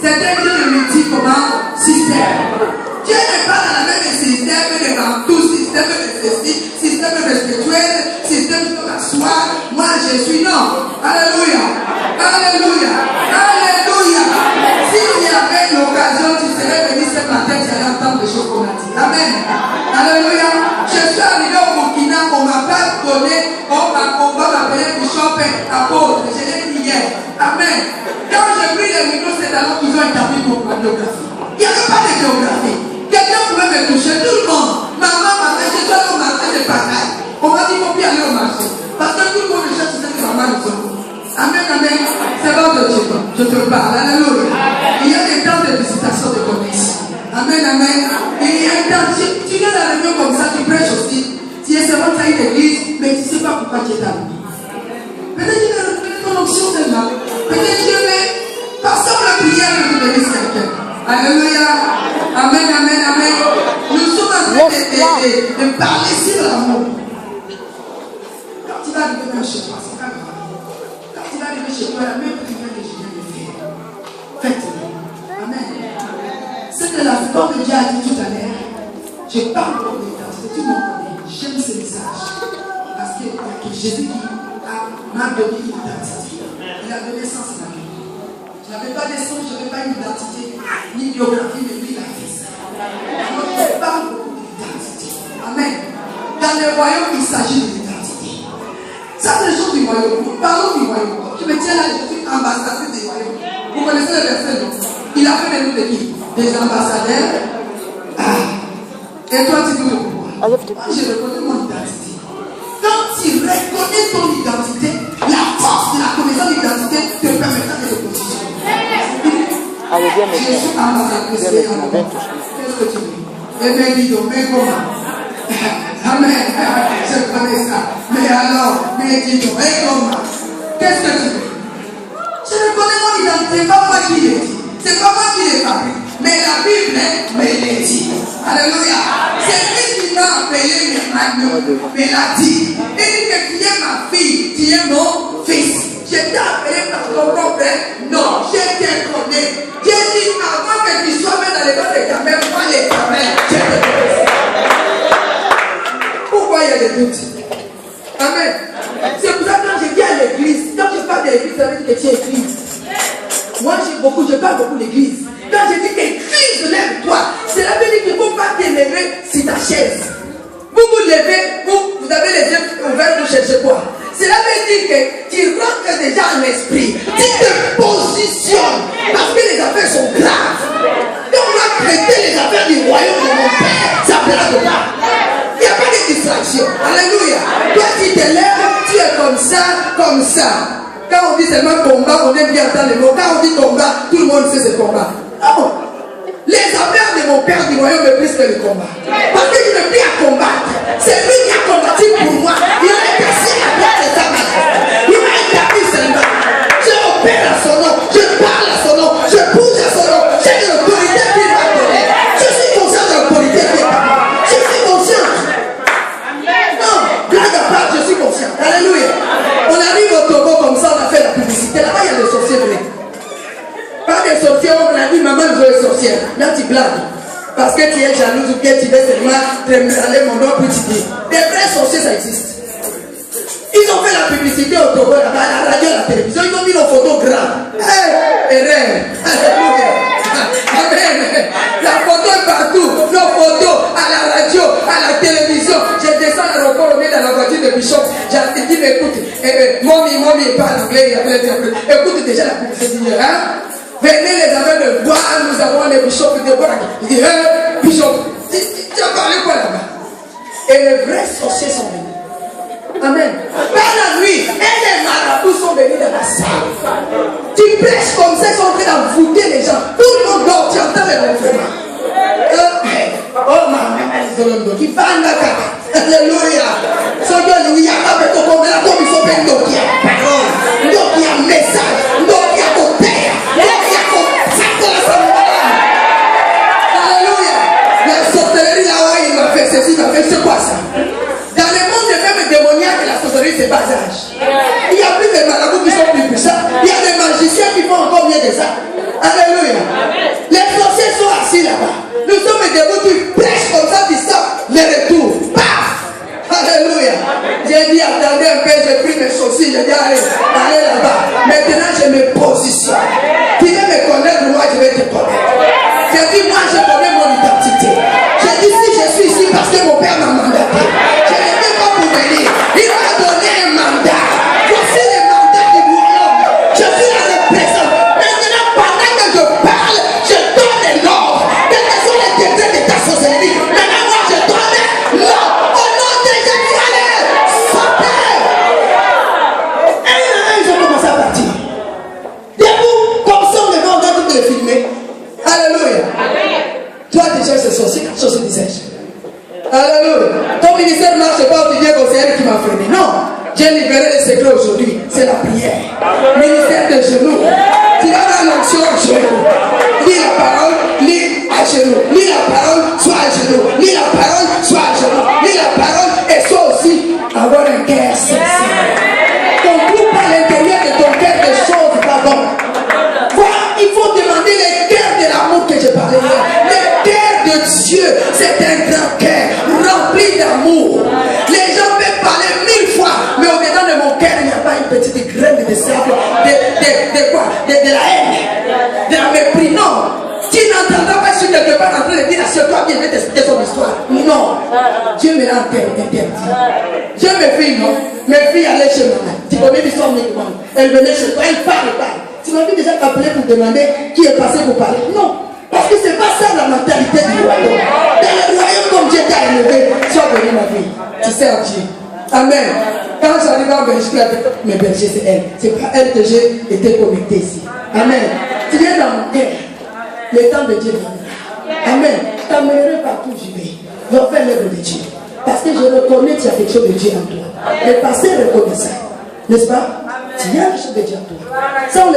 C'est un Dieu de multi comment système. Dieu n'est pas dans la même système de tout système de ceci, système de spirituel, système de m'asseoir. Moi je suis non. Alléluia. Alléluia. Alléluia. S'il y avait l'occasion, tu serais venu ce matin, tu allais entendre les choses qu'on a dit. Amen. Alléluia. Je suis arrivé au Burkina, on ne m'a pas donné, on va m'appeler bishop apôtre. Je l'ai dit hier. Amen. Quand j'ai pris les micros, c'est alors qu'ils ont établi mon biographie. Il n'y avait pas de géographie. Quelqu'un pouvait me toucher, tout le monde. Maman, je suis allé au marché de Paris. On m'a dit qu'il faut plus aller au marché. Parce que tout le monde cherche ce que maman nous a. Amen, amen. C'est bon de Dieu. Je te parle. Alléluia. Il y a des temps de visitation de connexion. Amen, amen. Et il y a un temps, tu viens dans la réunion comme ça, tu prêches aussi. Tu es seulement dans une église, mais tu ne sais pas pourquoi tu es là. Peut-être qu'il y a une onction tellement. Peut-être qu'il y a une façon de prière que tu bénisses quelqu'un. Alléluia. Amen, amen, amen. Nous sommes en train de parler sur l'amour. Quand tu vas arriver chez toi, c'est pas grave. Quand tu vas arriver chez toi, la même prière que je viens de faire. Faites-le. Amen. C'est que la victoire que Dieu a dit tout à l'heure. Je parle pour l'identité. Tout le monde connaît. J'aime ce message. Parce que Jésus m'a donné une identité. Il a donné sens à la vie. Je n'avais pas de sens, je n'avais pas une identité, ni biographie, mais lui, il a fait ça. Alors, je parle beaucoup d'identité. Amen. Dans le royaume, il s'agit de l'identité. Ça, c'est les choses du royaume. Nous parlons du royaume. Je me tiens là, je suis ambassadeur du royaume. Vous connaissez le verset, non? Il a fait de nous des qui? Des ambassadeurs. Et toi, tu dis pourquoi? Moi, je reconnais mon identité. Quand tu reconnais ton identité, la force de la connaissance de l'identité te permettra de te positionner. Allez, viens Je suis ambassadeur. Qu'est-ce que tu veux? Et mes guides, mes comment? Amen. Je connais ça. Mais alors, mes guides, et comment? Qu'est-ce que tu veux? Je reconnais mon identité. C'est pas moi qui l'ai dit. C'est pas moi qui l'ai fabriqué. Mais la Bible me l'a dit. Alléluia. C'est lui qui m'a appelé mes agneaux. Me l'a dit. Il dit que tu es ma fille, tu es mon fils. Je t'ai appelé par ton propre nom. Je te connais. Dieu dit avant que tu sois même dans les bancs de ta mère, moi les gamins, je te connais. Pourquoi il y a des doutes? Amen. C'est pour ça que quand je viens à l'église, quand je parle de l'église, ça veut dire que tu es église. Moi je parle beaucoup de l'église. Quand je dis que Christ lève-toi, cela veut dire qu'il ne faut pas te lever sur ta chaise. Vous vous levez, vous avez les yeux ouverts, vous cherchez quoi? Cela veut dire que tu rentres déjà en esprit. Tu te positionnes. Parce que les affaires sont graves. Et on va traiter les affaires du royaume de mon Père. Ça plaira de là. Il n'y a pas de distraction. Alléluia. Toi, tu te lèves, tu es comme ça, comme ça. Quand on dit seulement combat, on aime bien entendre les mots. Quand on dit combat, tout le monde sait ce combat. Non. Les affaires de mon Père du royaume est plus que le combat. Parce que je n'ai plus à combattre. C'est lui qui a combattu pour moi. Il a cassé la place de sa main. Il m'a établi seulement. Je opère à son nom. Je parle à son nom. Je bouge à son nom. J'ai de l'autorité qu'il m'a donnée. Je suis conscient de l'autorité qu'il m'a donnée. Je suis conscient. Non, blague à part, je suis conscient. Alléluia. On arrive au Togo comme ça, on a fait la publicité. Là-bas, il y a des sorciers venus. Pas des sorcières, on a dit maman veut les sorcières. Là tu blagues. Parce que tu es jalouse ou que tu veux seulement aller mon nom puis tu dis. Des vrais sorciers ça existe. Ils ont fait la publicité au Togo, là-bas, à la radio, à la télévision, ils ont mis nos photos graves. Amen. La photo est partout. Nos photos à la radio, à la télévision. Je descends à l'aéroport, on est dans la voiture de Bishop. J'ai dit, mais écoute, mommy, parle anglais, écoute déjà la publicité. Hein? Venez les amis de voir, nous avons les bishops de Borak. Il dit, bishop, tu as parlé quoi là-bas? Et les vrais sorciers sont venus. Amen. Par la nuit, et les marabouts sont venus dans la salle. Tu prêches comme ça, ils sont en train d'envoûter les gens. Tout le monde dort, tu entends les ronflements. Oh maman, qui va en Dakar. Alléluia. Soyons, il y a pas de combien là, comme il faut faire d'autres qui a parole, d'autres qui a message, d'autres qui a côté, d'autres qui a alléluia. La sorcellerie là-haut, il m'a fait ceci, il m'a fait c'est quoi ça? Dans le monde des mêmes démoniaques, la sorcellerie c'est bas âge. Il y a plus de marabouts qui sont plus puissants. Il y a des magiciens qui font encore mieux que ça. Alléluia. aussi. Je dis, allez là-bas. Maintenant, je me positionne. Tu veux me connaître, moi, je vais te connaître. Je dis, moi, je connais mon identité. Je dis, si je suis ici parce que mon père m'a mandaté, je ne viens pas pour venir. Il m'a donné un mandat. Voici le mandat du royaume. Je suis la représentante. Maintenant, pendant que je parle, je donne l'ordre. Quels que soient les degrés de ta société. Maintenant, moi, je donne l'ordre. Au nom de Jésus, allez, sortez. Un à un, ils ont commencé à partir. Debout, comme ça, on est en train de le filmer. Alléluia. Toi, déjà, c'est sorcier, quelque chose de disais. Alléluia. Ton ministère ne marche pas aussi bien que c'est elle qui m'a freiné. Non. J'ai libéré les secrets aujourd'hui. C'est la prière. Ministère de genoux. Tu vas dans l'onction à genoux. Lis la parole, lis à genoux. Lis la parole, sois à genoux. Lis la parole, sois à genoux. Lis la parole et sois aussi avoir un cœur sincère. On trouve pas à l'intérieur de ton cœur des choses pas bonnes. Voilà, il faut demander le cœur de l'amour que je parlais hier. Le cœur de Dieu, c'est un grand cœur rempli d'amour. Les gens peuvent parler 1000 fois, mais au-dedans de mon cœur, il n'y a pas une petite graine de sable, de quoi? De la haine, de la mépris. Non. Tu n'entendras pas sur quelque part en train de dire assieds-toi bien, je vais t'expliquer son histoire. Non. Dieu me l'a interdit. Je mes filles, non. Mes filles allaient chez maman. Tu connais l'histoire de maman. Elle venait chez toi, elle parle. Tu m'as vu déjà t'appeler pour demander qui est passé pour parler. Non. Parce que c'est pas ça la mentalité du royaume. Dans le royaume comme Dieu t'a élevé, sois venu ma fille. Tu sers Dieu. Amen. Quand j'arrive en Belgique avec mes bergers, c'est elle. C'est pas elle que j'ai été connecté ici. Amen. Tu viens dans mon cœur. Le temps de Dieu viendra. Amen. Je t'amènerai partout où je vais. Je vais faire l'œuvre de Dieu. Parce que je reconnais qu'il y a quelque chose de Dieu en toi. Le passé reconnaît ça. N'est-ce pas? Il y a quelque chose de Dieu en toi. Ça, on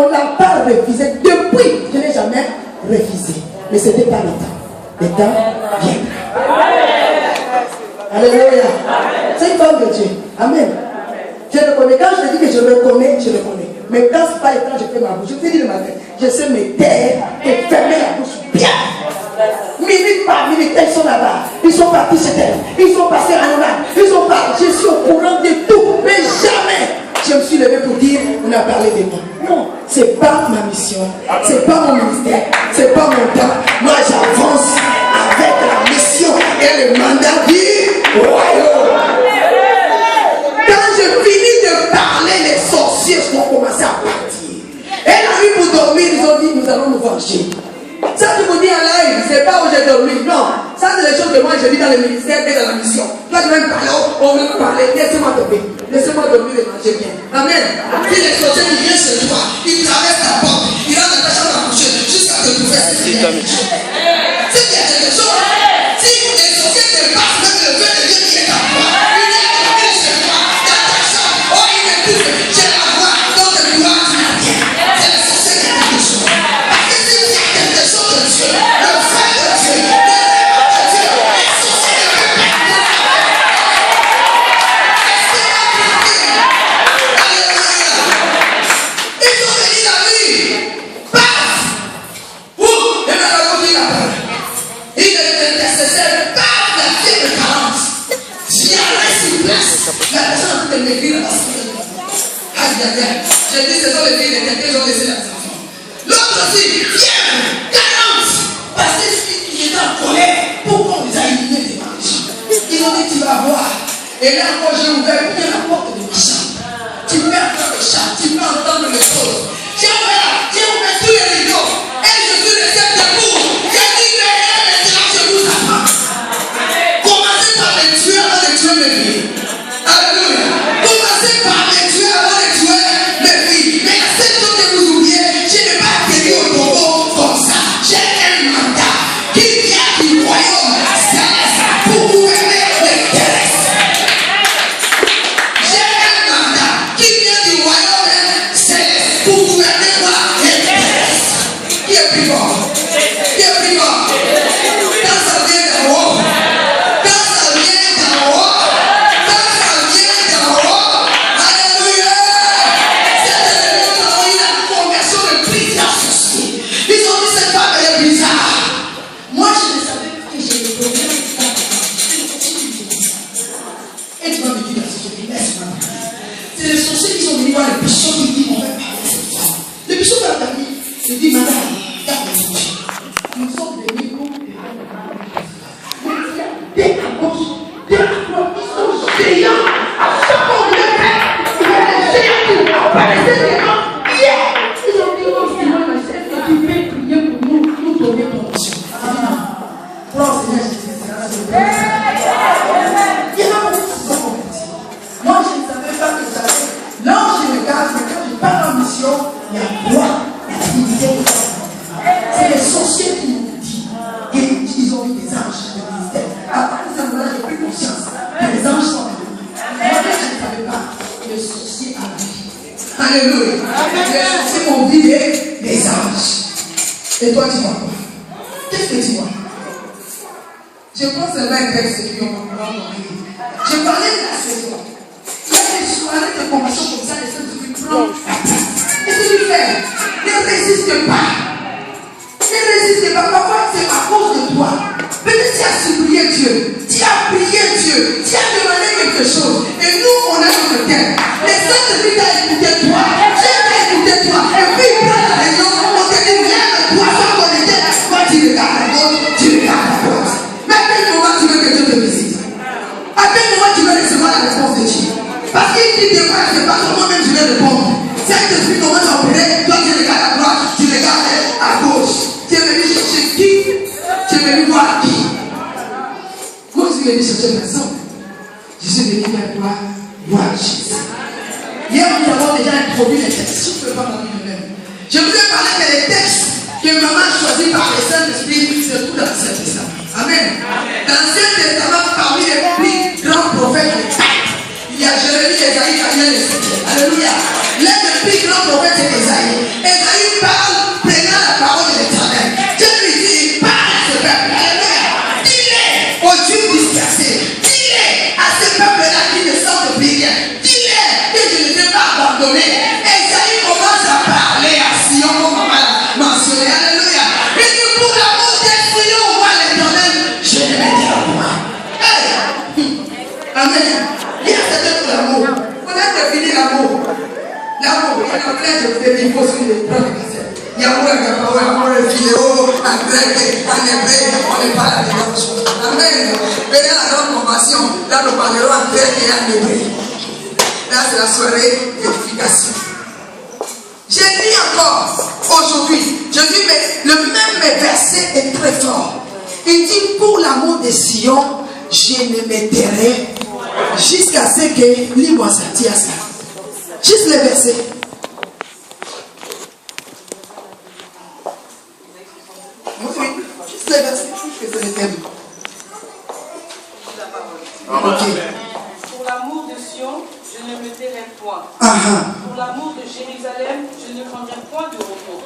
l'a pas refusé. Depuis, je n'ai jamais refusé. Mais ce n'était pas le temps. Le temps viendra. Alléluia. C'est une femme de Dieu. Amen. Je reconnais. Quand je dis que je reconnais, je reconnais. Mais quand ce n'est pas le temps, je fais ma bouche. Je te dis le matin, je sais me taire et fermer la bouche bien. Minute par minute, elles sont là-bas. Ils sont partis chez elles. Ils sont passés à Noël. Ils sont partis. Je suis au courant de tout. Mais jamais je me suis levé pour dire on a parlé de moi. Non, c'est pas ma mission. C'est pas mon ministère. C'est pas mon temps. Moi, j'avance avec la mission et le mandat du royaume. Quand je finis de parler, les sorciers vont commencer à partir. Et la nuit pour dormir, ils ont dit nous allons nous venger. Ça, tu vous dis en live, c'est pas où j'ai dormi. Non, ça, c'est les choses que moi je vis dans le ministère et dans la mission. Toi, tu vas me parler, on va me parler. Laissez-moi dormir. Laissez-moi dormir et manger bien. Amen. Si les sorciers qui viennent chez toi, ils traversent ta porte, ils rentrent dans ta chambre à coucher jusqu'à te trouver. C'est qu'il y a quelque chose. Si les sorciers te passent, même le feu de Dieu qui est à toi, il vient dormir chez toi, dans ta chambre. Oh, il me touche. J'ai la voix, donc le pouvoir, tu n'as rien. C'est les sorciers qui ont quelque chose. Parce que si tu as quelque chose de Dieu, le feu de Dieu, le rêve de Dieu, les sorciers ne peuvent pas. Ils ont béni la nuit. Paf! Ouh! Et maintenant, il a parlé. Il est intercesseur. Paf! La fille de Talente. Viens, reste sur place. La personne de mes filles là. Aïe, aïe, aïe. J'ai dit, ce sont les filles de quelqu'un qui ont laissé la enfants. L'autre aussi, viens! 40! Parce qu'il était en colère. Pourquoi on les a éliminés des marchands? Ils ont dit, tu vas voir. Et là, moi, j'ai ouvert bien la porte de ma chambre. Tu peux entendre le chat, tu peux entendre les choses. J'ai ouvert tous les rideaux. Et je suis resté debout. J'ai dit, mais rien maintenant, je vous apprends. Commencez par les tuer avant de tuer mes filles. Alléluia. Commencez par les tuer avant de tuer mes filles. Mais la seule chose que vous oubliez, je n'ai pas atterri au Togo comme ça. J'ai un mandat qui vient du royaume céleste pour gouverner les terrestres. J'ai un mandat qui vient du royaume céleste pour gouverner moi les terrestres. Qui est plus fort? Qui est plus fort? Quand ça vient d'en haut, quand ça vient d'en haut, quand ça vient d'en haut, alléluia! Cette réunion a eu la conversion de plusieurs sorciers. Ils ont dit cette femme elle est bizarre. Moi je ne savais pas que j'ai le problème de ça. Et tu vas me dire la société, laisse-moi. C'est le Je dis, madame, nous sommes venus pour des à gauche, des à droite, ils sont géants. À chaque fois on les fait, il y a des géants qui apparaissent des gens. Ils ont dit, non, Seigneur, la chef, tu peux prier pour nous donner ton mission. Alors, Seigneur, je dis, il y a beaucoup qui sont convertis. Moi, je ne savais pas que j'avais. Là, je regarde, mais quand je pars en mission, il y a quoi? C'est les sorciers qui m'ont dit qu'ils ont eu des anges de ministère. À partir de ce moment-là, j'ai pris conscience que les anges sont venus. Moi, je ne savais pas que les sorciers avaient. Alléluia. Les sorciers m'ont dit les anges. Et toi, tu vois quoi? Qu'est-ce que tu vois? Je pense que c'est un texte qui ont compris. Je parlais de la saison. Il y a des soirées de formation comme ça, les gens se prennent. Qu'est-ce que tu fais? Ne résiste pas. Ne résiste pas. Parfois, c'est à cause de toi. Peut-être tu as supplié Dieu. Tu as prié Dieu. Tu as demandé quelque chose. Et nous, on a notre terre. Les Saints-Esprit t'ont écouté toi. Dieu t'a écouté toi. Et puis, il prend la réunion. On te dit, viens avec toi. Sans qu'on était. Quand tu regardes la gauche, tu regardes la droite. Mais à quel moment tu veux que Dieu te visite? À quel moment tu veux recevoir la réponse de Dieu? Parce qu'il dit des fois, c'est pas comment même je vais répondre. Saint-Esprit commence à opérer, toi tu regardes à droite, tu regardes à gauche. Tu es venu chercher qui? Tu es venu voir qui? Moi je suis venu chercher personne. Je suis venu vers toi, voir Jésus. Hier nous avons déjà introduit les textes. Je ne peux pas m'en même. Je vous ai parlé que les textes que maman a choisis par le Saint-Esprit, c'est tout dans l'Ancien Testament. Amen. Dans l'Ancien Testament, parmi les plus grands prophètes, il y a Jérémie, Esaïe, Daniel et Ézéchiel. Alléluia. L'un des plus grands prophètes, c'est Esaïe. Esaïe parle, prenant la parole de l'Éternel. Dieu lui dit, il parle à ce peuple. Alléluia. Dis-le aux Juifs dispersés. Dis-le à ce peuple-là qui ne sentent plus rien. Dis-le que je ne t'ai pas abandonné. Esaïe commence à parler à Sion, comme maman l'a mentionné. Alléluia. Il dit, pour l'amour des Sion, on voit l'Éternel. Je ne m'éteins pas. Amen. Il y a peut-être l'amour. On a défini l'amour. L'amour, en anglais, je vous ai dit, il faut suivre les prendre les cassettes. L'amour est un parole, l'amour est vidéo, en grec, en hébreu, on n'est pas la même chose. Amen. Venez à la grande convention, là nous parlerons en grec et en hébreu. Là c'est la soirée d'édification. J'ai dit encore aujourd'hui, je dis, mais le même verset est très fort. Il dit, pour l'amour de Sion, je ne me tairai jusqu'à ce que, lis-moi ça, tiens ça. Juste le verset. Oui, juste le verset, je que c'est le thème. Ok. Pour l'amour de Sion, je ne me tairai point. Pour l'amour de Jérusalem, je ne prendrai point de repos.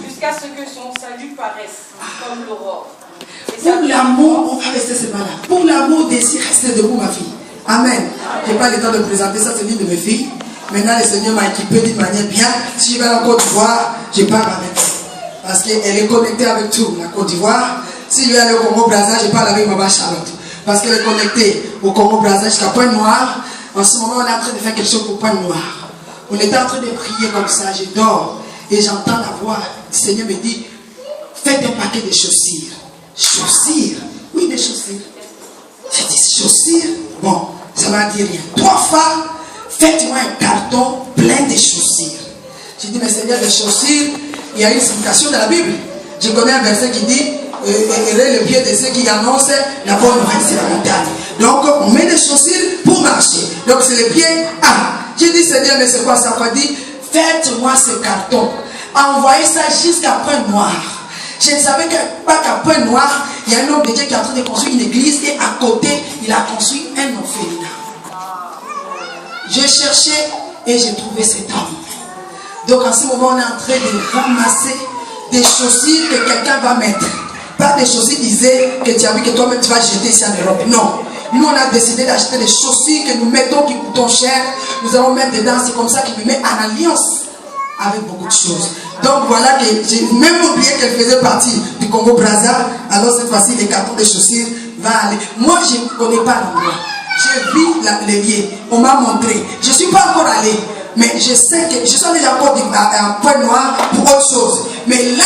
Jusqu'à ce que son salut paraisse comme l'aurore. Pour l'amour, on va rester ce matin. Pour l'amour d'ici, restez debout, ma fille. Amen. Je n'ai pas le temps de présenter ça, c'est l'une de mes filles. Maintenant, le Seigneur m'a équipé d'une manière bien. Si je vais en Côte d'Ivoire, je parle avec elle. Parce qu'elle est connectée avec tout, la Côte d'Ivoire. Si je vais aller au Congo-Brazza, je parle avec Maman Charlotte. Parce qu'elle est connectée au Congo-Brazza jusqu'à Pointe-Noire. En ce moment, on est en train de faire quelque chose pour Pointe-Noire. On était en train de prier comme ça, je dors. Et j'entends la voix. Le Seigneur me dit, faites un paquet de chaussures. Chaussures? Oui, des chaussures. J'ai dit, chaussures? Bon, ça ne va dire rien. 3 fois, faites-moi un carton plein de chaussures. J'ai dit, mais Seigneur, les chaussures, il y a une signification dans la Bible. Je connais un verset qui dit, errez le pied de ceux qui annoncent la bonne nouvelle sur la montagne. Donc, on met des chaussures pour marcher. Donc, c'est le pied. J'ai dit, Seigneur, mais c'est quoi ça? On dit, faites-moi ce carton. Envoyez ça jusqu'à Pointe-Noire. Je ne savais pas qu'à Pointe-Noire, il y a un homme de Dieu qui est en train de construire une église et à côté, il a construit un orphelinat. J'ai cherché et j'ai trouvé cet homme. Donc en ce moment, on est en train de ramasser des chaussures que quelqu'un va mettre. Pas des chaussures disait que tu as vu que toi-même tu vas jeter ici en Europe. Non. Nous, on a décidé d'acheter des chaussures que nous mettons qui coûtent cher. Nous allons mettre dedans. C'est comme ça qu'il nous met en alliance avec beaucoup de choses. Donc voilà que j'ai même oublié qu'elle faisait partie du Congo-Brazza. Alors cette fois-ci, les cartons de chaussures vont aller. Moi, je ne connais pas l'endroit. J'ai vu les lieux. On m'a montré. Je ne suis pas encore allé. Mais je sais que je suis déjà à Pointe-Noire pour autre chose. Mais là,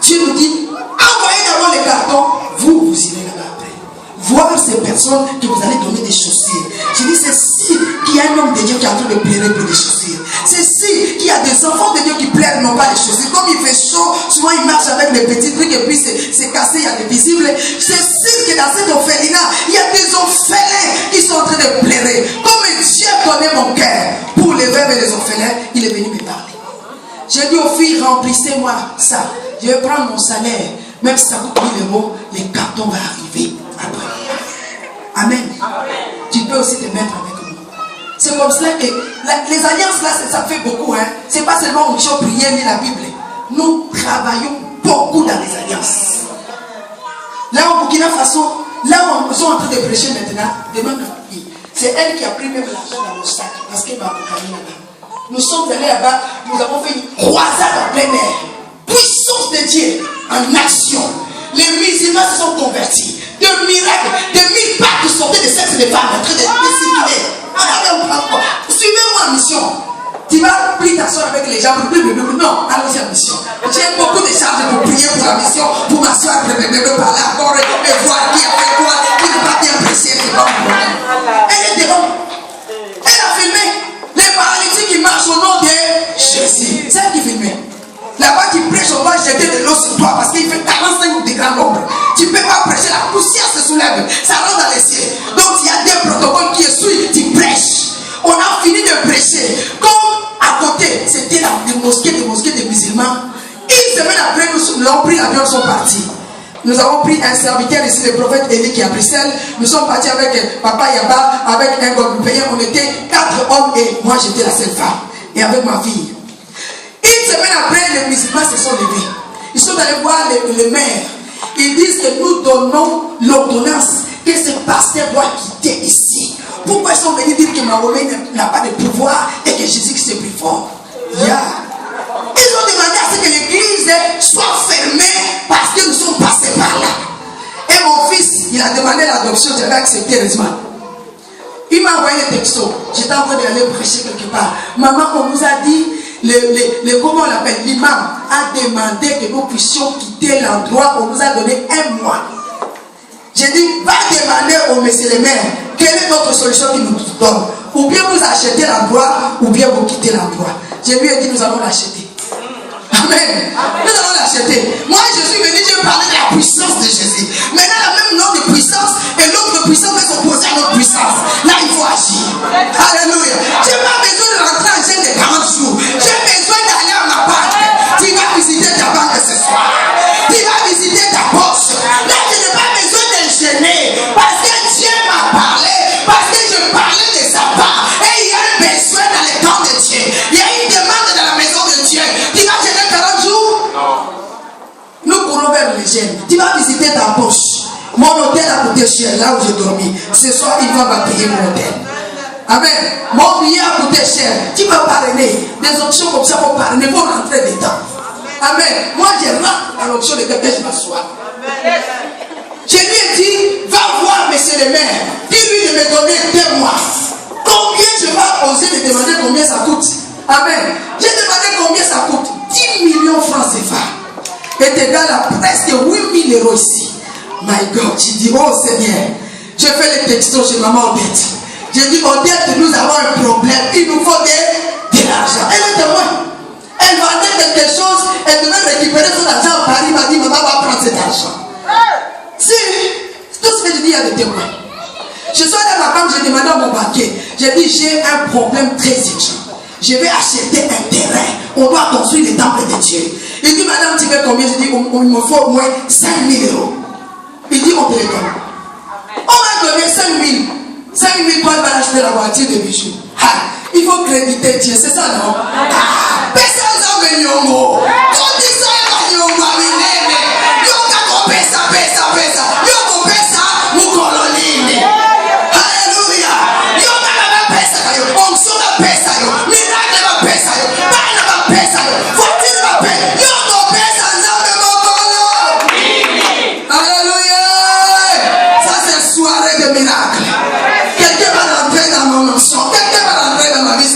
Dieu nous dit, envoyez d'abord les cartons, vous irez là-bas après. Voir ces personnes que vous allez donner des chaussures. Je dis, c'est si qu'il y a un homme de Dieu qui est en train de pleurer pour des chaussures. C'est si qu'il y a des enfants de Dieu qui pleurent, non pas les chaussures. Comme il fait chaud, souvent ils marchent avec des petits trucs et puis c'est cassé, il y a des visibles. C'est si que dans cet orphelinat, il y a des orphelins qui sont en train de pleurer. Comme Dieu connaît mon cœur pour les veuves et les orphelins, il est venu me parler. J'ai dit aux filles, remplissez-moi ça. Je vais prendre mon salaire. Même si ça coûte 1000 €, les cartons vont arriver après. Amen. Tu peux aussi te mettre avec nous. C'est comme cela que les alliances là, ça fait beaucoup. Hein. C'est pas seulement une chose prière ni la Bible. Nous travaillons beaucoup dans les alliances. Là au Burkina Faso, là où nous sommes en train de prêcher maintenant, demande ma fille. C'est elle qui a pris même l'argent dans mon sac parce qu'elle m'a accompagné là-bas. Nous sommes allés là-bas, nous avons fait une croisade en plein air. Puissance de Dieu en action. Les musulmans se sont convertis. De miracles, de 1000 pas qui sortaient des sexes des femmes en train de circuler. Suivez-moi en mission. Tu vas prier ta soeur avec les gens. Non, allons-y en mission. J'ai beaucoup de charges pour prier pour la mission, pour m'asseoir, me parler encore, me voir qui a fait quoi, qui n'est pas bien pressé, c'est pas mon problème. Elle est devant. Elle a filmé les paralytiques qui marchent au nom de Jésus. C'est elle qui filmait. Là-bas, tu prêches, on va jeter de l'eau sur toi parce qu'il fait 45 degrés d'ombre. Tu ne peux pas prêcher, la poussière se soulève, ça rentre dans les cieux. Donc, il y a des protocoles qui suivent, tu prêches. On a fini de prêcher. Comme à côté, c'était des mosquées des musulmans. Une semaine après, nous l'avons pris l'avion, nous sommes partis. Nous avons pris un serviteur ici, le prophète Élie qui est à Bruxelles. Nous sommes partis avec Papa Yaba, avec un Guadeloupéen. On était 4 hommes et moi j'étais la seule femme. Et avec ma fille. Une semaine après, les musulmans se sont levés. Ils sont allés voir le maire. Ils disent que nous donnons l'ordonnance que ce pasteur doit quitter ici. Pourquoi ils sont venus dire que Mahomet n'a pas de pouvoir et que Jésus-Christ est plus fort? Yeah. Ils ont demandé à ce que l'église soit fermée parce que nous sommes passés par là. Et mon fils, il a demandé l'adoption, j'avais accepté heureusement. Il m'a envoyé un texto. J'étais en train d'aller prêcher quelque part. Maman, on nous a dit, comment on l'appelle, l'imam a demandé que nous puissions quitter l'endroit. On nous a donné 1 mois. J'ai dit, va demander au monsieur le maire quelle est notre solution qu'il nous donne. Ou bien vous achetez l'endroit, ou bien vous quittez l'endroit. Je lui ai dit, nous allons l'acheter. Amen. Nous allons l'acheter. Moi, je suis venu, je parlais de la puissance de Jésus. Maintenant, la même nom de puissance et l'autre puissance va s'opposer à notre puissance. Là, il faut agir. Alléluia. Je n'ai pas besoin de rentrer en jeûne de 40 jours. J'ai besoin d'aller à ma banque. Tu vas visiter ta banque ce soir. Tu vas visiter ta poche. Là, je n'ai pas besoin de gêner. Parce que Dieu m'a parlé. Parce que je parlais de sa part. Et il y a un besoin dans les camps de Dieu. Il y a une demande dans la maison de Dieu. Tu vas gêner 40 jours? Non. Nous courons vers les gènes. Tu vas visiter ta poche. Mon hôtel a coûté cher là où j'ai dormi. Ce soir, il va payer mon hôtel. Amen. Mon billet a coûté cher. Tu vas parrainer. Des options comme ça pour parrainer, pour rentrer dedans. Amen. Moi, je rentre à l'option de quelqu'un, je m'assois. Je lui ai dit, va voir monsieur le maire. Dis-lui de me donner 2 mois. Combien je vais oser lui demander combien ça coûte? Amen. J'ai demandé combien ça coûte. 10 millions francs CFA. Est égal à presque 8 000 € ici. My God, j'ai dit, oh Seigneur, je fais les textos chez maman Odette. J'ai dit, Odette, nous avons un problème. Il nous faut de l'argent. Elle est témoin. Elle vendait quelque chose. Elle devait récupérer son argent à Paris. Elle m'a dit, maman va prendre cet argent. Si, tout ce que je dis, il y a des témoins. Je suis allé à ma banque, j'ai demandé à mon banquier. J'ai dit, j'ai un problème très urgent. Je vais acheter un terrain. On doit construire le temple de Dieu. Il dit, madame, tu veux combien? Je dis, il me faut au moins 5 000 €. Il dit, on te les donne. On m'a donné 5 000. 5 000 quoi, il va acheter la voiture de bijoux. Il faut créditer Dieu, c'est ça, non? Personne n'a venu au mot. Quand ils sont venus au mot,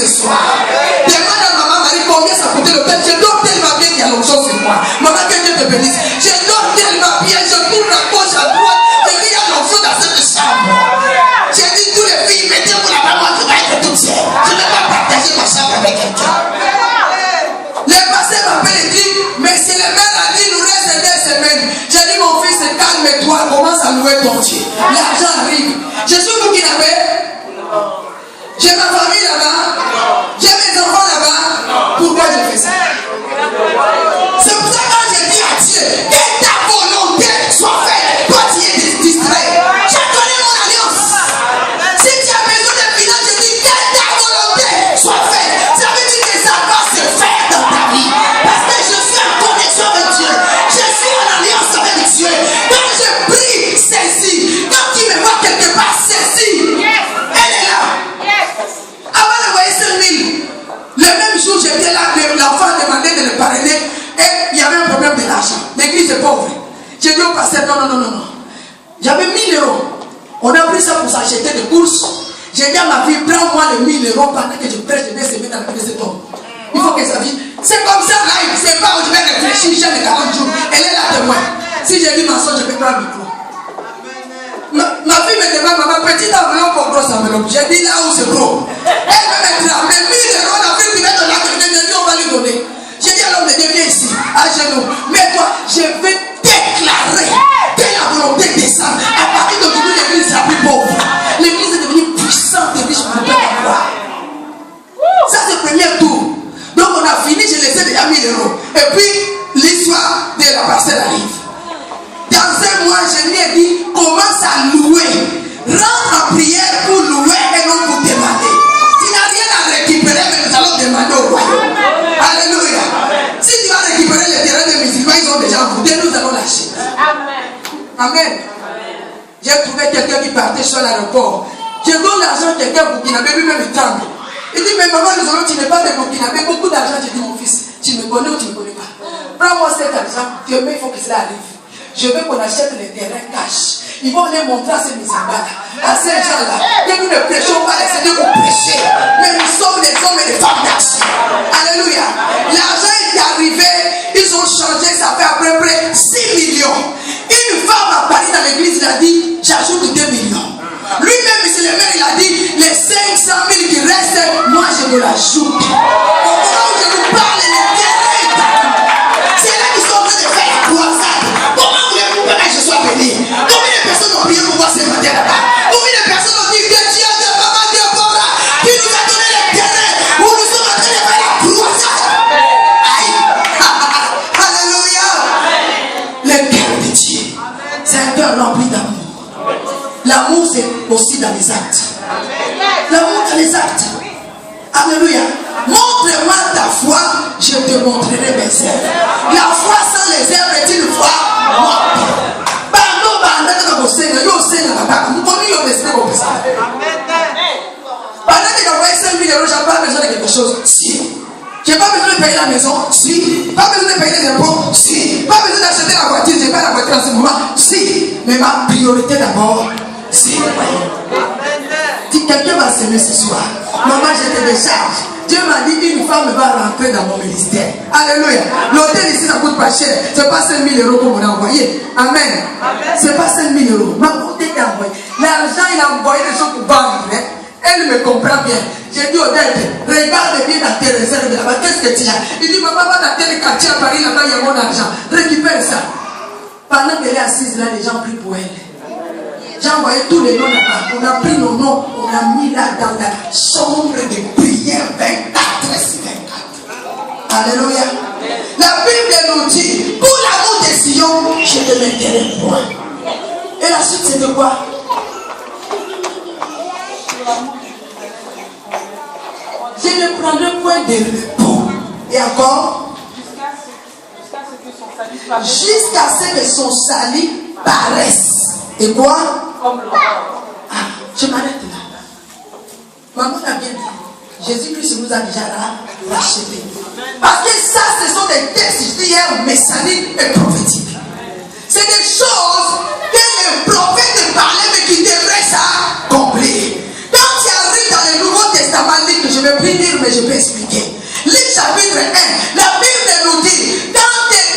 ce soir. Demande à maman Marie combien ça coûtait l'hôtel. Je dis l'hôtel va bien, il y a l'option sur moi. Maman, que Dieu te bénisse. Je dors tellement bien, je tourne à gauche, à droite. Je dis, il y a l'enfant dans cette chambre. J'ai dit, tous les filles, mettez-vous là-bas, moi je vais être toute seule. Je ne vais pas partager ma chambre avec quelqu'un. Le pasteur m'appelle et dit, mais si le maire a dit, nous reste 2 semaines. J'ai dit, mon fils, calme-toi, commence à louer ton Dieu. L'argent arrive. Je suis burkinabé. J'ai ma famille là-bas. J'ai mes enfants là-bas. Pourquoi je fais ça? C'est pour ça que quand je dis à Dieu, que ta volonté soit faite, toi tu es distrait. Je connais mon alliance. Si tu as besoin de finances, je dis que ta volonté soit faite. Ça veut dire que ça va se faire dans ta vie. Parce que je suis en connexion avec Dieu. Je suis en alliance avec Dieu. Quand je prie, celle-ci. Quand tu me vois quelque part, celle-ci. Elle est là. Avant de voyer 5 000, le même jour, j'étais là, l'enfant demandait de le parrainer et il y avait un problème de l'argent. L'église est pauvre. J'ai dit au pasteur, non. J'avais 1 000 euros. On a pris ça pour s'acheter des courses. J'ai dit à ma fille, prends-moi les 1 000 euros pendant que je prêche, je vais se mettre dans cet homme. Il faut que ça vive. C'est comme ça, là, c'est pas où je vais réfléchir, j'ai les 40 jours. Elle est là témoin. Si j'ai dit mensonge, je vais prendre le micro. Ma fille me demande, maman, petite enveloppe ou grosse enveloppe? J'ai dit là où c'est gros. Elle me mettra, mais 1 000 euros, la fille qui met dans la tête, j'ai dit on va lui donner. J'ai dit alors, mais viens ici, à genoux. Mais toi, je vais déclarer que la volonté descend. À partir d'aujourd'hui, l'église sera plus pauvre. L'église est devenue puissante et riche pour le peuple. Ça, c'est le premier tour. Donc, on a fini, j'ai laissé déjà 1 000 euros. Et puis, l'histoire de la parcelle arrive. Dans un mois, je lui ai dit, commence à louer. Rentre en prière pour louer et non pour demander. Tu n'as rien à récupérer, mais nous allons demander au royaume. Alléluia. Si tu vas récupérer les terrains des musulmans, ils ont déjà voulu, nous allons lâcher. Amen. J'ai trouvé quelqu'un qui partait sur l'aéroport. Je donne l'argent à quelqu'un burkinabé, lui-même il tremble. Il dit, mais maman, tu n'es pas de burkinabé, beaucoup d'argent. J'ai dit, mon fils, tu me connais ou tu ne me connais pas? Prends-moi cet argent, Dieu, mais il faut que cela arrive. Je veux qu'on achète les terrains cash. Ils vont les montrer à ces musulmans, à ces gens-là. Que nous ne prêchons pas les seigneurs pour prêcher. Mais nous sommes des hommes et des femmes d'action. Alléluia. L'argent est arrivé. Ils ont changé. Ça fait à peu près 6 millions. Une femme à Paris dans l'église, il a dit, j'ajoute 2 millions. Lui-même, c'est le maire, il a dit, les 500 000 qui restent, moi je me l'ajoute. Au moment où je vous parle, les terrains, c'est là qu'ils sont en train de faire la croisade. Comment voulez-vous que je sois béni? Combien de personnes ont prié pour moi ce matin là-bas? Combien de personnes ont dit que Dieu de maman Diabora qui nous a donné les terrains où nous sommes en train de faire la croisade? Aïe! Alléluia! Le cœur de Dieu, c'est un cœur rempli d'amour. L'amour, c'est aussi dans les actes. L'amour dans les actes. Alléluia. Montre-moi ta foi, je te montrerai mes œuvres. La foi sans les œuvres est une foi morte. Pendant que tu envoies 5 000 euros, j'ai pas besoin de quelque chose. Si. J'ai pas besoin de payer la maison. Si. Pas besoin de payer les impôts. Si. Pas besoin d'acheter la voiture. J'ai pas la voiture en ce moment. Si. Mais ma priorité d'abord, c'est le royaume. Si quelqu'un va s'aimer ce soir, maman, je te décharge. Dieu m'a dit qu'une femme va rentrer dans mon ministère. Alléluia. L'hôtel ici, ça coûte pas cher. C'est pas 5 000 euros qu'on m'a envoyé. Amen. C'est pas 5 000 euros. Ma beauté t'a envoyé. L'argent, il a envoyé des choses pour vendre. Elle me comprend bien. J'ai dit Odette, regarde bien dans tes réserves là-bas. Qu'est-ce que tu as? Il dit, maman, va dans tel quartier à Paris, là-bas, il y a mon argent. Récupère ça. Pendant qu'elle est assise là, les gens prient pour elle. J'ai envoyé tous les noms là-bas. On a pris nos noms, on a mis là dans la chambre de prière 24/24. Alléluia. La Bible nous dit, pour l'amour des Sion, je ne m'intéresse point. Et la suite, c'est de quoi? Je ne prendrai point de repos. Et encore? Jusqu'à ce que son salut paraisse. Et quoi? Ah, je m'arrête là. Maman a bien dit. Jésus-Christ nous a déjà racheté. Parce que ça, ce sont des textes d'hier messianiques et prophétiques. C'est des choses que le prophète parlait mais qui devraient s'accomplir. Quand tu arrives dans le Nouveau Testament, lis que je ne vais plus lire mais je peux expliquer. Lis chapitre 1. La Bible nous dit, dans tes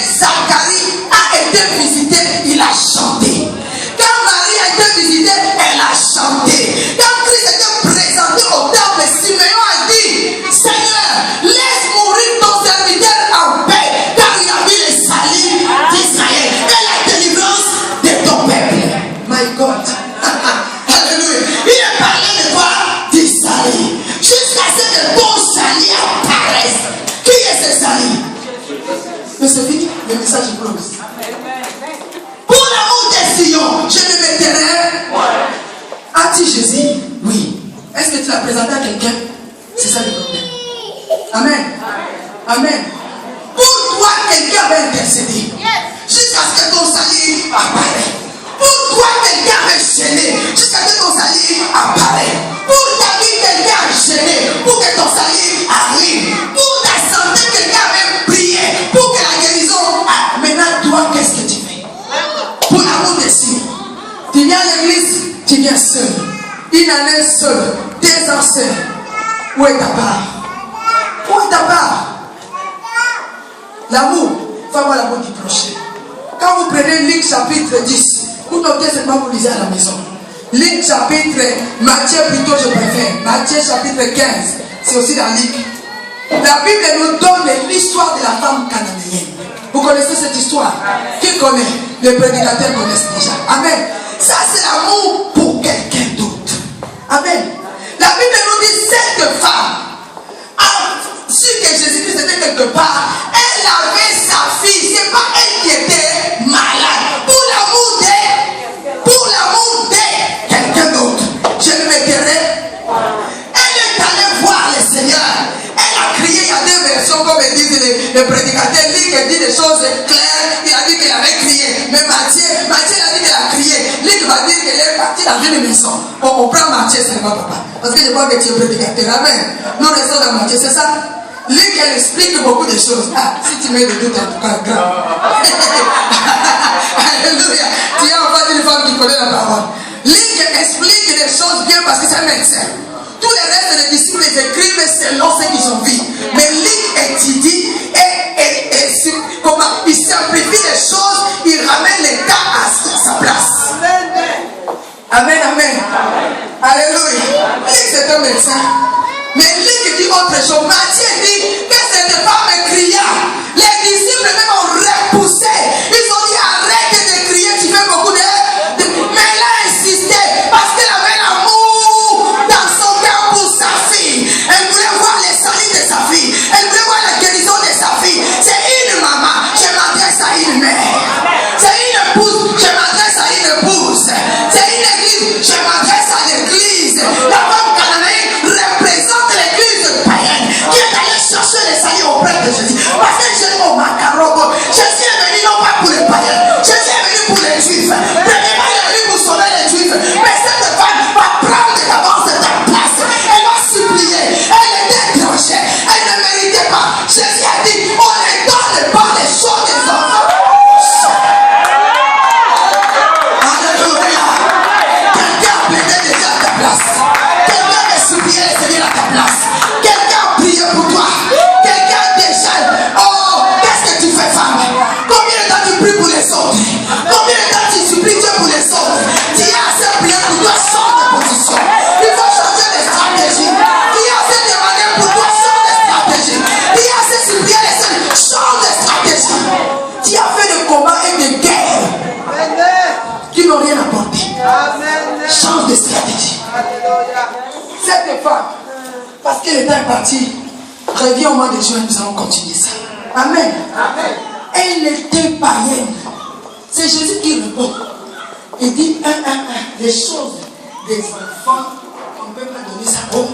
été visité, il a chanté. Quand Marie a été visitée, elle a chanté. Quand Christ était présenté au temple, Simeon a dit, Seigneur, laisse mourir ton serviteur en paix, car il a vu les salut d'Israël et la délivrance de ton peuple. My God. Alléluia. Il est parlé de toi du salut. Jusqu'à ce que ton salut apparaisse. Qui est ce salut? Mais c'est fini, le message est close. Pour l'amour des Sion, je me mettrai. As-tu Jésus? Oui. Est-ce que tu l'as présenté à quelqu'un? C'est ça le problème. Amen. Amen. Pour toi, quelqu'un va intercéder. Jusqu'à ce que ton salut apparaisse. Pour toi, quelqu'un va gêner. Jusqu'à ce que ton salut apparaisse. Pour ta vie, quelqu'un a gêné. Pour que ton salut arrive. Pour ta santé, quelqu'un va prier. Pour que la guérison arrive. Maintenant, toi, qu'est-ce que tu fais? Pour l'amour des signes. Tu viens à l'église, tu viens seul. Une année seule. 2 ans seul. Où est ta part? Où est ta part? L'amour, faut avoir l'amour du prochain. Quand vous prenez Luc chapitre 10, vous notez seulement vous lisez à la maison. Luc chapitre, Matthieu plutôt je préfère. Matthieu chapitre 15, c'est aussi dans Luc. La Bible nous donne l'histoire de la femme cananéenne. Vous connaissez cette histoire? Qui connaît? Les prédicateurs connaissent déjà. Amen. Ça c'est l'amour pour quelqu'un d'autre. Amen. La Bible nous dit cette femme, su que Jésus-Christ était quelque part, elle avait sa fille. C'est pas elle qui était malade. Pour l'amour de quelqu'un d'autre. Je le mettrai. Elle est allée voir le Seigneur. Elle a crié. Il y a 2 versions comme disent les prédicateurs. Luc dit des choses claires. Il a dit qu'elle avait crié. Mais Matthieu a dit qu'elle a crié. Luc va dire qu'elle est partie dans une maison. On prend Matthieu seulement, papa. Parce que je vois que tu es prédicateur. Amen. Nous restons dans Matthieu, c'est ça? Luc, elle explique beaucoup de choses. Ah, si tu mets le doute, en tout cas, grave. Alléluia. Tu as en face une femme qui connaît la parole. Luc explique des choses bien parce que c'est un médecin. Tous les restes des disciples écrivent selon ce qu'ils ont vu. Mais Luc étudie et comment il simplifie les choses, il ramène les cas à sa place. Amen, amen. Alléluia. Luc, c'est un médecin. Mais Luc dit autre chose. Matthieu dit que cette femme cria. Les disciples même ont repoussé. Ils ont dit arrête de crier, tu fais beaucoup de... Mais elle a insisté parce qu'elle avait l'amour dans son cœur pour sa fille. Elle voulait voir les saluts de sa fille. Elle voulait voir la guérison de sa fille. C'est une maman, je m'adresse à une mère. C'est une épouse, je m'adresse à une épouse. C'est une église, je m'adresse à l'église. La femme cananéenne représente l'église païenne qui est allée chercher les saluts auprès de Jésus. Parce que Jésus est venu non pas pour les païens, Jésus est venu pour les juifs. Premièrement, il est venu pour sauver les juifs. Mais cette femme va prendre d'avance ta place. Elle va supplier. Elle était tranchée. Elle ne méritait pas. Jésus a dit, on ne donne pas les choses des enfants. Alléluia. Quelqu'un a plaidé déjà à ta place. Quelqu'un a supplié le Seigneur à ta place. Quelqu'un a prié pour toi. Quelqu'un a déjà... Oh, qu'est-ce que tu fais, femme? Combien de temps tu pries pour les autres? Combien de temps tu supplies Dieu pour les autres? Tu as assez prié pour toi, change de position. Il faut changer de stratégie. Tu as assez demandé pour toi, change de stratégie. Tu as assez supplié les autres, change de stratégie. Tu as fait des combats et des guerres qui n'ont rien apporté. Change de stratégie. Cette femme, parce que le temps est parti, revient au mois de juin, nous allons continuer ça. Amen. Elle était païenne. C'est Jésus qui répond. Il dit les choses des enfants, on ne peut pas donner ça. Oh.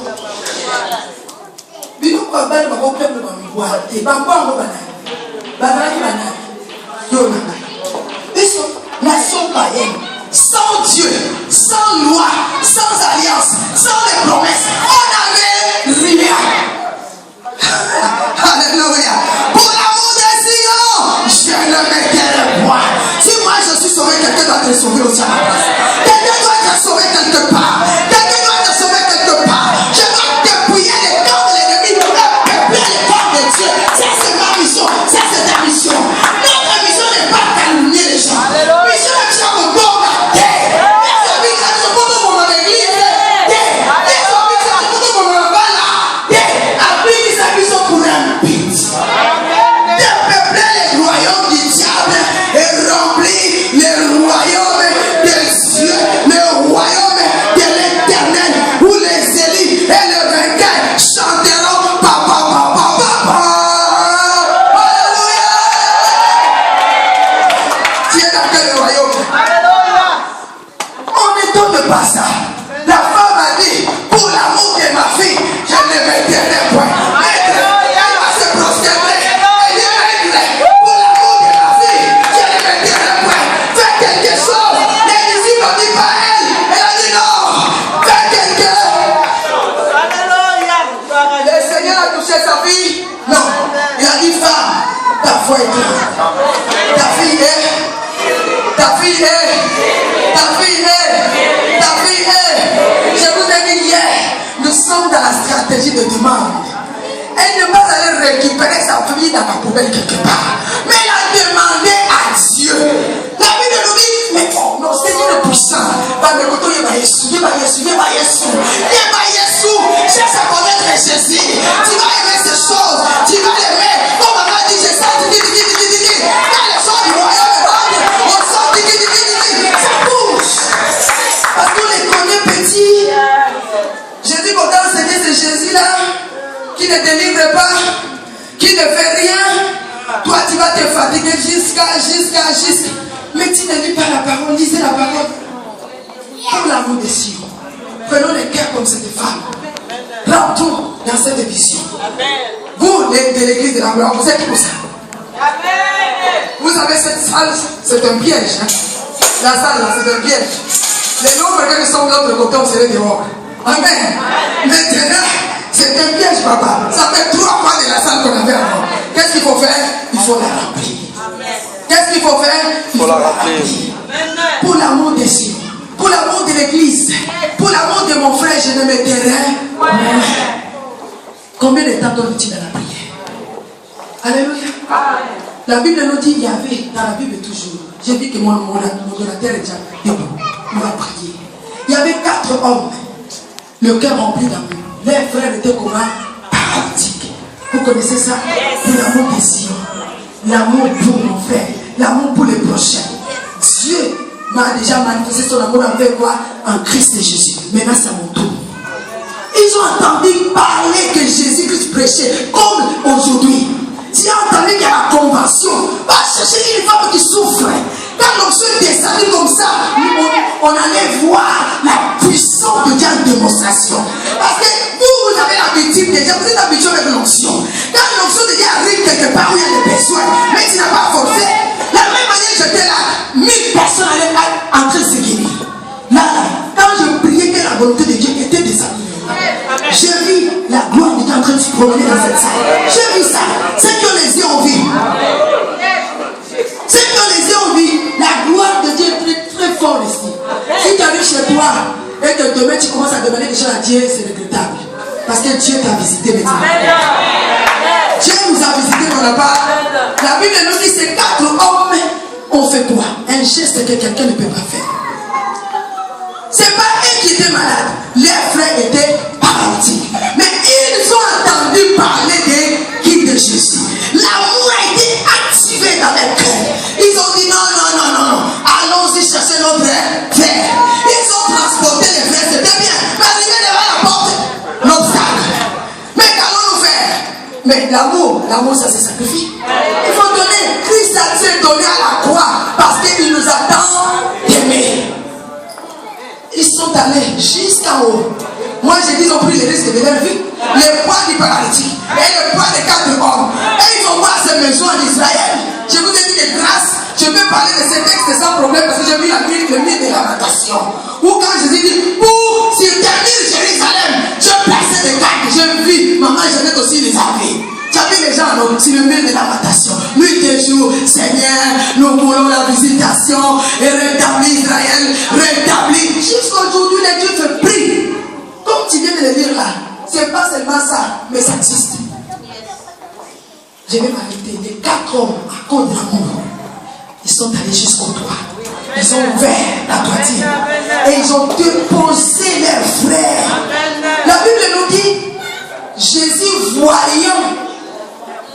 Ils sont nation païenne. Sans Dieu, sans loi, sans alliance, sans les promesses, on n'avait rien. Alléluia. Pour l'amour des Sion, je ne mettrai point. Si moi je suis sauvé, quelqu'un doit te sauver aussi à ma place. Quelqu'un doit te sauver quelque part. Quelqu'un doit te sauver quelque part. Je dois dépouiller les camps de l'ennemi et peupler les camps de Dieu. Ça c'est ma mission. Ça c'est ta mission. Notre mission n'est pas calomnier les est dans quel royaume? On n'étonne pas ça. La femme a dit, pour l'amour de ma fille, je ne me tairai point. Elle va se prosterner. Elle dit, maître, pour l'amour de ma fille, je ne me tairai point. Fais quelque chose. Les disciples ont dit pas elle. Elle a dit non. Fais quelque chose. Le Seigneur a touché sa fille? Non. Il a dit, femme, ta foi est grande. Ta fille est. Ta fille est. Ta fille est. Ta fille est. Je vous ai dit hier, nous sommes dans la stratégie de demande. Elle n'est pas allée récupérer sa fille dans la poubelle quelque part. Mais elle a demandé à Dieu. La Bible nous dit, mais oh, non, Seigneur est puissant. Cherche à connaître Jésus. Tu vas aimer ces choses. Tu vas l'aimer. Comme maman dit, je sens, dans les choses du royaume de Dieu, on sent, ça bouge. Parce qu'on les connaît petits. Je dis pourtant, c'est Jésus-là qui ne délivre pas, qui ne fait rien. Toi, tu vas te fatiguer jusqu'à. Mais tu ne lis pas la parole, lisez la parole. Pour l'amour des cieux. Prenons les cœurs comme cette femme. Rentrons dans cette vision. Vous, de l'église de la gloire, vous êtes pour ça. Vous savez, cette salle, c'est un piège. Hein? La salle, là, c'est un piège. Les nombres qui sont de l'autre côté, on serait dehors. Amen. Maintenant, c'est un piège, papa. Ça fait 3 fois de la salle qu'on avait avant. Qu'est-ce qu'il faut faire? Il faut la remplir. Qu'est-ce qu'il faut faire? Il faut la remplir. Pour l'amour des cieux. Pour l'amour de l'église, pour l'amour de mon frère, je ne me tairai. Combien de temps donne-t-il dans la prière? Alléluia. La Bible nous dit, il y avait, dans la Bible toujours, j'ai vu que mon donateur est déjà debout. On va prier. Il y avait 4 hommes, le cœur rempli d'amour. Les frères étaient comment? Paralytiques. Vous connaissez ça? Pour l'amour des cieux, l'amour pour mon frère, l'amour pour les prochains. Dieu m'a déjà manifesté son amour avec quoi? En Christ et Jésus. Maintenant c'est à mon tour. Ils ont entendu parler que Jésus-Christ prêchait comme aujourd'hui. Tu as entendu qu'il y a la convention. Va chercher une femme qui souffre. Quand l'onction est descendue comme ça, on allait voir la puissance de Dieu en démonstration. Parce que vous avez l'habitude déjà, vous êtes habitué avec l'onction. Quand l'onction de Dieu arrive quelque part où il y a des besoins, mais tu n'as pas forcé. La même manière que j'étais là, 1000 personnes allaient entrer se guérir. Là, quand je priais que la volonté de Dieu était descendue, j'ai vu la gloire de Dieu en train de se promener dans cette salle. J'ai vu ça. Ceux qui ont les yeux ont vu. Ceux qui ont les yeux ont vu. La gloire de Dieu est très, très forte ici. Si tu arrives chez toi et que demain tu commences à demander des choses à Dieu, c'est regrettable. Parce que Dieu t'a visité maintenant. Dieu nous a visité, on n'a pas. La Bible nous dit ces 4 hommes ont fait quoi? Un geste que quelqu'un ne peut pas faire. C'est pas eux qui étaient malades. Les frères étaient paralytiques. Mais ils ont entendu parler de Jésus. L'amour a été activé dans leur cœur. Ils ont dit non. Allons-y chercher notre frère. Ils ont transporté les frères, c'était bien. Mais arrivé devant la porte, l'obstacle. Mais qu'allons-nous faire? Mais l'amour ça se sacrifie. Il faut donner. Christ a été donné à la croix parce qu'il nous a tant aimés. Ils sont allés jusqu'en haut. Moi j'ai dit ils ont pris le risque de leur vie. Le poids du paralytique et le poids des 4 hommes. Et ils vont voir ces maisons en Israël. Je vous ai dit que grâce, je peux parler de ces textes sans problème parce que j'ai vu le mur de lamentation. Ou quand Jésus dit, pour sur termine Jérusalem, je plaçais des cartes, je vis, maman Jeannette aussi les avait. J'avais les gens sur le mur de lamentation. Nuit et jour, Seigneur, nous voulons la visitation et rétablir Israël, rétablir. Jusqu'aujourd'hui, les dieux te prient. Comme tu viens de le dire là, c'est pas seulement ça, mais ça existe. Je vais m'arrêter. Les 4 hommes, à cause de l'amour, ils sont allés jusqu'au toit. Ils ont ouvert la toiture et ils ont déposé leurs frères. La Bible nous dit, Jésus voyant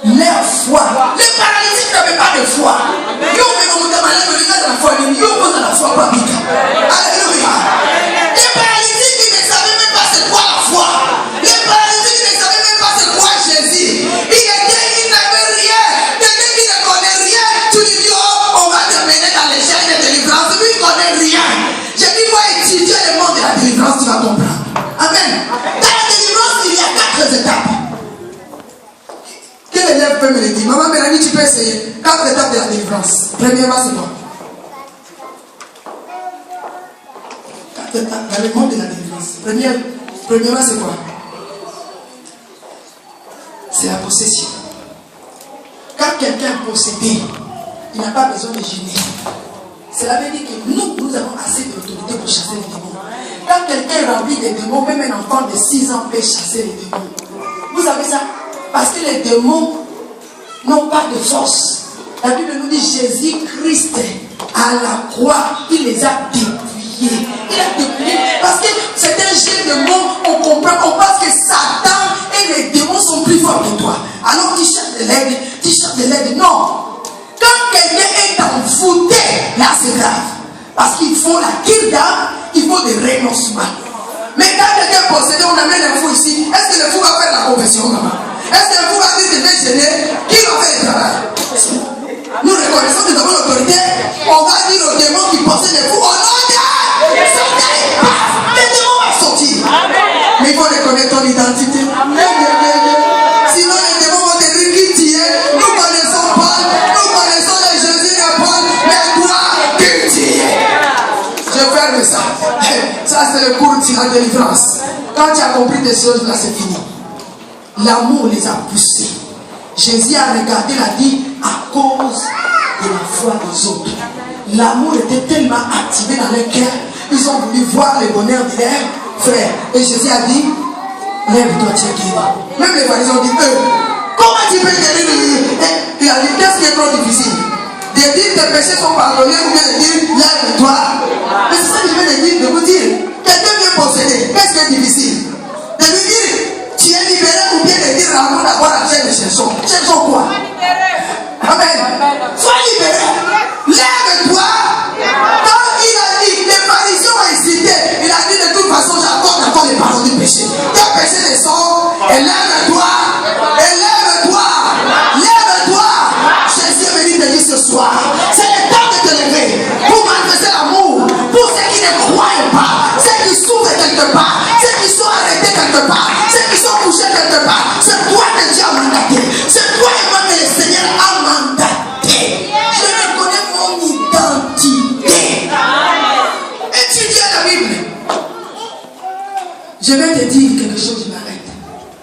leur foi. Les paralytiques n'avaient pas de foi. Alléluia. Les paralytiques qui ne savaient même pas c'est quoi la foi. Les paralytiques qui ne savaient même pas c'est quoi Jésus. Ils n'avaient rien. Quelqu'un qui ne connaît rien, tu lui dis, oh, on va te mener dans les Amen. Dans la délivrance, il y a 4 étapes. Quel élève peut me le dire? Maman Mélanie, tu peux essayer. 4 étapes de la délivrance. Premièrement, c'est quoi? 4 étapes dans le monde de la délivrance. Premièrement, c'est quoi? C'est la possession. Quand quelqu'un est possédé, il n'a pas besoin de gêner. Cela veut dire que nous avons assez d'autorité pour chasser les démons. Quand quelqu'un est rempli de démons, même un enfant de 6 ans peut chasser les démons. Vous savez ça? Parce que les démons n'ont pas de force. La Bible nous dit Jésus-Christ à la croix, il les a dépouillés. Il a dépouillé. Parce que c'est un jeu de mots, on comprend, on pense que Satan et les démons sont plus forts que toi. Alors tu cherches de l'aide, Non. Quand quelqu'un est envoûté, là c'est grave. Parce qu'il faut la kirda, il faut des renoncements. Mais quand quelqu'un est possédé, on amène un fou ici. Est-ce que le fou va faire la confession, maman? Est-ce que le fou va dire que je vais gêner? Qui va faire le travail? Nous reconnaissons que nous avons l'autorité. On va dire aux démons qui possèdent les fous, au nom de les démons vont sortir. Mais il faut reconnaître ton identité. Sinon les démons vont te dire qui tu es. Nous connaissons Paul, nous connaissons les Jésus de Paul, mais toi, qui tu es? Je ferme ça. Ça c'est le cours de la délivrance. Quand tu as compris des choses, là c'est fini. L'amour les a poussés. Jésus a regardé, il a dit, à cause de la foi des autres. L'amour était tellement activé dans leur cœur, ils ont voulu voir le bonheur de leurs frères. Et Jésus a dit, lève-toi, tu es guéri. Même les pharisiens ont dit, comment tu peux guérir? Il a dit, qu'est-ce qui est trop difficile? De dire tes péchés sont pardonnés ou bien de dire, lève-toi. Mais c'est ça que je viens de dire, de vous dire. Quelqu'un vient posséder, qu'est-ce qui est difficile? De lui dire, tu es libéré ou bien de dire, rentre d'abord à Dieu, cherchons. Cherchons quoi? Amen. Sois libéré. Lève-toi. Quand il a dit, les pharisiens ont hésité. Il a dit, de toute façon, j'accorde encore les paroles du péché. Tes péchés les sont. Et lève-toi. Et lève-toi. Lève-toi. Jésus est venu te dire ce soir. C'est le temps de te lever. Pour manifester l'amour. Pour ceux qui ne croient pas. Ceux qui souffrent quelque part. Ceux qui sont arrêtés quelque part. Ceux qui sont couchés quelque part. C'est toi que Dieu a mandaté. C'est toi et moi que le Seigneur a mandaté. Je reconnais mon identité. Étudiez la Bible. Je vais te dire quelque chose, je m'arrête.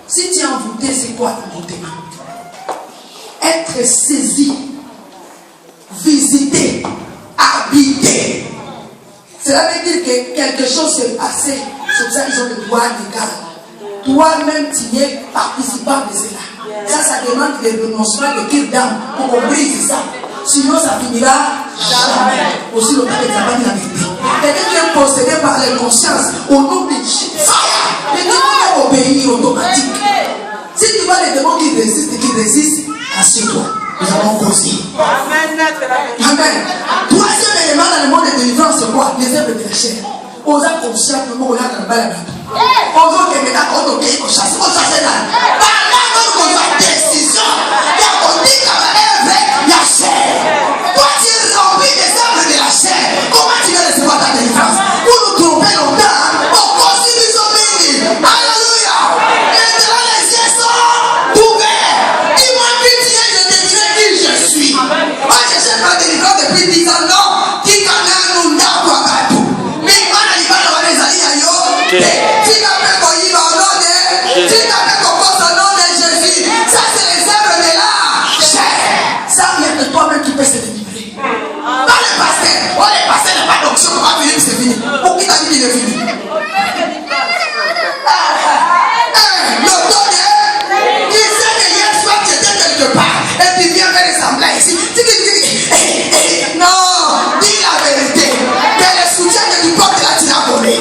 Si tu es envoûté, c'est quoi l'envoûtement? Être saisi, visité, habité. Cela veut dire que quelque chose s'est passé. C'est pour ça qu'ils ont le droit légal. Toi-même, tu es participant de cela. Ça demande des renoncements de quelle dame pour qu'on brise ça. Sinon, ça finira jamais. Aussi longtemps que tu n'as pas dit la vérité. Quelqu'un qui est possédé par les consciences au nom de fire. Les démons vont obéir automatique. Si tu vois les démons qui résistent, assieds-toi. Nous allons causer. Amen. Troisième élément dans le monde de délivrance, c'est quoi? Les œuvres de la chair. Osa conscience, le mot là dans le bas. Osa que maintenant, on doit chasser. On chasse là. Par là, on a décision. Il y a qu'on dit qu'à la chair. Toi, tu es rempli des œuvres de la chair. Comment tu vas recevoir ta délivrance? Pour nous tromper longtemps, on continue son béni. Alléluia. Maintenant, les yeux sont ouverts. Dis-moi qui tu es, je te dirai qui je suis. Moi, je cherche ma délivrance depuis 10 ans. Non, qui quand même nous n'a pas battu. Mais il m'a dit, tu n'as pas connu au nom de tu n'as pas compris au nom de Jésus. Ça, c'est les œuvres de la chair. Ça, il y a que toi-même qui peux se délivrer. Pas le pasteur. Oh, le pasteur n'a pas d'option. On va finir, c'est fini. Pour qui t'a dit qu'il est fini? L'automne, qui sait que hier soir tu étais quelque part et tu viens faire ressembler ici. Tu dis, non, dis la vérité. Que le soutien que tu portes là, tu l'as volé.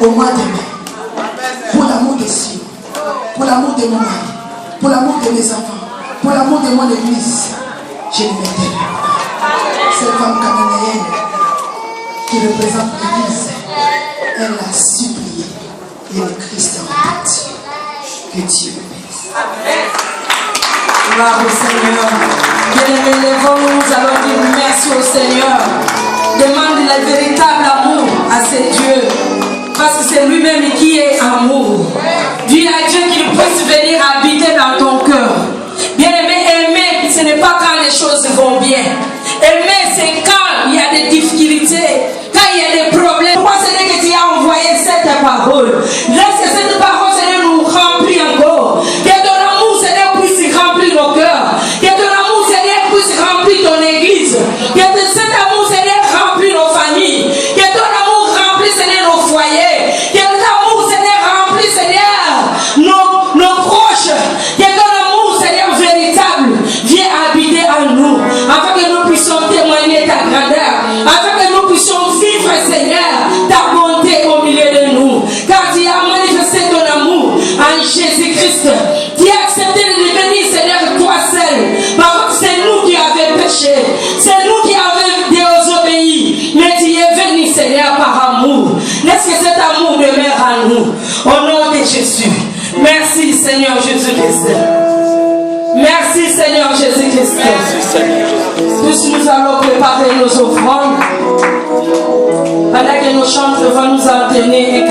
Au mois de mai, de mon mari, pour l'amour de mes enfants, pour l'amour de mon église, je ne m'éteins pas. Cette femme cananéenne qui représente l'église, elle a supplié et le Christ a reparti. Que Dieu le bénisse. Amen. Gloire au Seigneur. Bien-aimés, lèvons-nous, nous allons dire merci au Seigneur. Demande le véritable amour à ce Dieu. Parce que c'est lui-même qui est amour. Dis à Dieu qu'il puisse venir habiter dans ton cœur. Bien-aimé, aimer, ce n'est pas quand les choses vont bien. Aimer, c'est quand il y a des difficultés, quand il y a des problèmes. Pourquoi c'est que tu as envoyé cette parole? Laisse que cette parole, Seigneur, nous remplit encore. Que ton amour, Seigneur, puisse remplir nos cœurs. Que ton amour, Seigneur, puisse remplir ton église. Que cet amour, Seigneur, remplit nos familles. Que ton amour remplisse, Seigneur, nos foyers. Que ton amour, Seigneur, remplisse, Seigneur, nos proches. Que ton amour, Seigneur, véritable, vienne habiter en nous. Afin que nous puissions témoigner ta grandeur. Afin que nous puissions vivre, Seigneur, ta bonté au milieu de nous. Car tu as manifesté ton amour en Jésus-Christ. Tu as accepté de devenir, Seigneur, toi seul. Parce que c'est nous qui avions péché. C'est nous qui avions désobéi. Mais tu es venu, Seigneur, par amour. Laisse que cet amour demeure en nous. Au nom de Jésus. Merci, Seigneur Jésus-Christ. Merci, Seigneur Jésus-Christ. Puisque nous allons préparer nos offrandes. Pendant que nos chants vont nous entraîner.